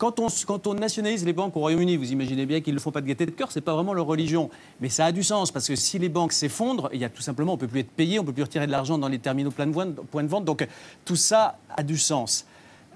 quand on nationalise les banques au Royaume-Uni, vous imaginez bien qu'ils ne le font pas de gaieté de cœur, c'est pas vraiment leur religion. Mais ça a du sens, parce que si les banques s'effondrent, il y a tout simplement, on ne peut plus être payé, on ne peut plus retirer de l'argent dans les terminaux points de vente. Donc tout ça a du sens.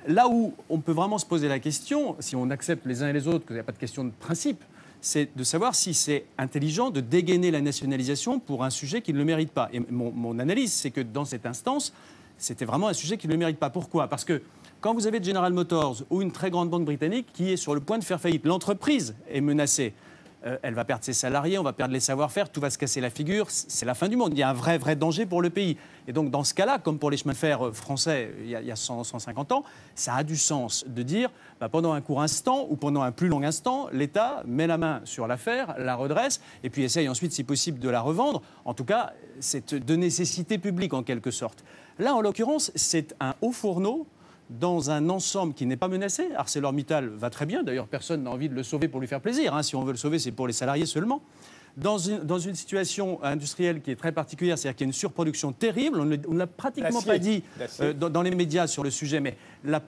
Là où on peut vraiment se poser la question, si on accepte les uns et les autres qu'il n'y a pas de question de principe, c'est de savoir si c'est intelligent de dégainer la nationalisation pour un sujet qui ne le mérite pas. Et mon analyse, c'est que dans cette instance, c'était vraiment un sujet qui ne le mérite pas. Pourquoi ? Parce que quand vous avez General Motors ou une très grande banque britannique qui est sur le point de faire faillite, l'entreprise est menacée. Elle va perdre ses salariés, on va perdre les savoir-faire, tout va se casser la figure, c'est la fin du monde. Il y a un vrai danger pour le pays. Et donc dans ce cas-là, comme pour les chemins de fer français il y a 150 ans, ça a du sens de dire pendant un court instant ou pendant un plus long instant, l'État met la main sur l'affaire, la redresse et puis essaye ensuite, si possible, de la revendre. En tout cas, c'est de nécessité publique en quelque sorte. Là, en l'occurrence, c'est un haut fourneau dans un ensemble qui n'est pas menacé. ArcelorMittal va très bien, d'ailleurs personne n'a envie de le sauver pour lui faire plaisir, si on veut le sauver c'est pour les salariés seulement. Dans une situation industrielle qui est très particulière, c'est-à-dire qu'il y a une surproduction terrible, on ne l'a pratiquement pas dit dans les médias sur le sujet, mais la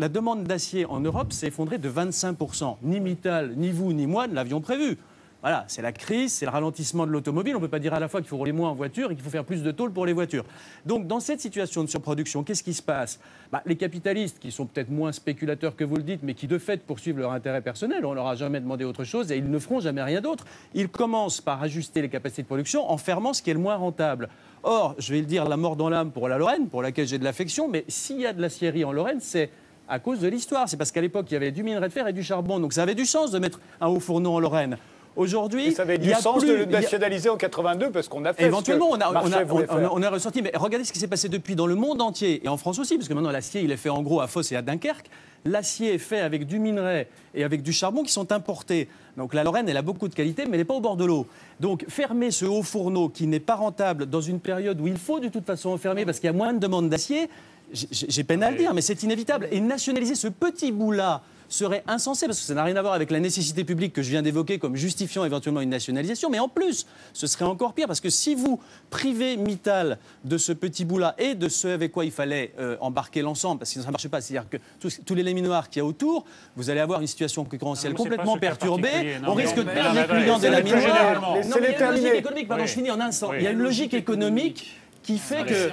demande d'acier en Europe s'est effondrée de 25%. Ni Mittal, ni vous, ni moi ne l'avions prévu. Voilà, c'est la crise, c'est le ralentissement de l'automobile. On ne peut pas dire à la fois qu'il faut rouler moins en voiture et qu'il faut faire plus de tôle pour les voitures. Donc, dans cette situation de surproduction, qu'est-ce qui se passe ? Les capitalistes, qui sont peut-être moins spéculateurs que vous le dites, mais qui de fait poursuivent leur intérêt personnel, on ne leur a jamais demandé autre chose et ils ne feront jamais rien d'autre. Ils commencent par ajuster les capacités de production en fermant ce qui est le moins rentable. Or, je vais le dire, la mort dans l'âme pour la Lorraine, pour laquelle j'ai de l'affection, mais s'il y a de l'acierie en Lorraine, c'est à cause de l'histoire. C'est parce qu'à l'époque, il y avait du minerai de fer et du charbon. Donc, ça avait du sens de mettre un haut fourneau en Lorraine. Aujourd'hui, ça avait du sens de le nationaliser en 82 parce qu'on a fait éventuellement, on a ressorti. Mais regardez ce qui s'est passé depuis dans le monde entier et en France aussi, parce que maintenant l'acier il est fait en gros à Fos et à Dunkerque. L'acier est fait avec du minerai et avec du charbon qui sont importés. Donc la Lorraine, elle a beaucoup de qualité, mais elle n'est pas au bord de l'eau. Donc fermer ce haut fourneau qui n'est pas rentable dans une période où il faut de toute façon fermer parce qu'il y a moins de demande d'acier, j'ai peine à le dire, mais c'est inévitable. Et nationaliser ce petit bout-là serait insensé, parce que ça n'a rien à voir avec la nécessité publique que je viens d'évoquer comme justifiant éventuellement une nationalisation, mais en plus, ce serait encore pire, parce que si vous privez Mittal de ce petit bout-là et de ce avec quoi il fallait embarquer l'ensemble, parce que sinon ça ne marche pas, c'est-à-dire que tous les laminoirs qu'il y a autour, vous allez avoir une situation concurrentielle complètement perturbée, on risque de perdre les clients des laminoirs. Non, mais il y a une logique économique, pardon, je finis en un instant, il y a une logique économique qui fait que...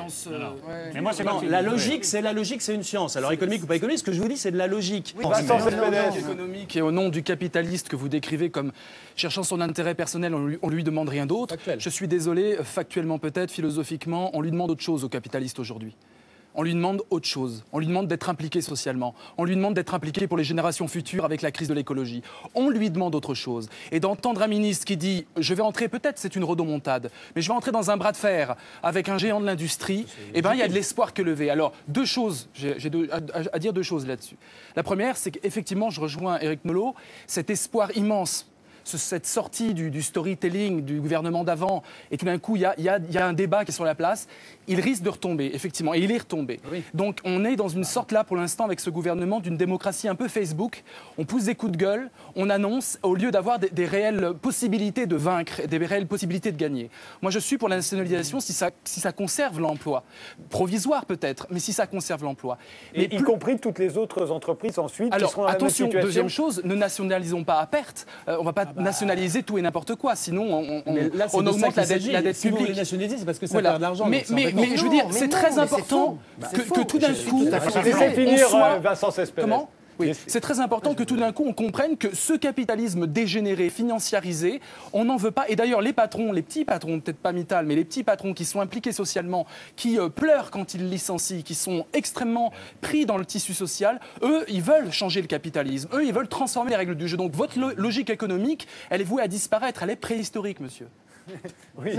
Mais moi, la logique, c'est une science. Alors, économique ou pas économique, ce que je vous dis, c'est de la logique. Oui, c'est économique et au nom du capitaliste que vous décrivez comme cherchant son intérêt personnel, on lui demande rien d'autre. Je suis désolé, factuellement peut-être, philosophiquement, on lui demande autre chose au capitaliste aujourd'hui. On lui demande autre chose. On lui demande d'être impliqué socialement. On lui demande d'être impliqué pour les générations futures avec la crise de l'écologie. On lui demande autre chose. Et d'entendre un ministre qui dit « je vais entrer, peut-être c'est une rodomontade, mais je vais entrer dans un bras de fer avec un géant de l'industrie », eh bien il y a de l'espoir que levé. Alors, deux choses, j'ai à dire deux choses là-dessus. La première, c'est qu'effectivement, je rejoins Éric Nolot, cet espoir immense, cette sortie du storytelling du gouvernement d'avant, et tout d'un coup, il y a un débat qui est sur la place, il risque de retomber, effectivement, et il est retombé. Oui. Donc on est dans une sorte là, pour l'instant, avec ce gouvernement, d'une démocratie un peu Facebook. On pousse des coups de gueule, on annonce, au lieu d'avoir des réelles possibilités de vaincre, des réelles possibilités de gagner. Moi, je suis pour la nationalisation si ça conserve l'emploi. Provisoire peut-être, mais si ça conserve l'emploi. Et y compris toutes les autres entreprises ensuite qui seront dans la même situation. Attention, deuxième chose, ne nationalisons pas à perte. On ne va pas nationaliser tout et n'importe quoi, sinon on augmente la dette publique. Si vous voulez nationaliser, c'est parce que ça perd de l'argent. Mais je veux dire, c'est très important que tout d'un coup... Laissez finir Vincent Cespedes. Comment ? Oui, c'est très important que tout d'un coup on comprenne que ce capitalisme dégénéré, financiarisé, on n'en veut pas. Et d'ailleurs les patrons, les petits patrons, peut-être pas Mittal, mais les petits patrons qui sont impliqués socialement, qui pleurent quand ils licencient, qui sont extrêmement pris dans le tissu social, eux, ils veulent changer le capitalisme. Eux, ils veulent transformer les règles du jeu. Donc votre logique économique, elle est vouée à disparaître. Elle est préhistorique, monsieur. Oui.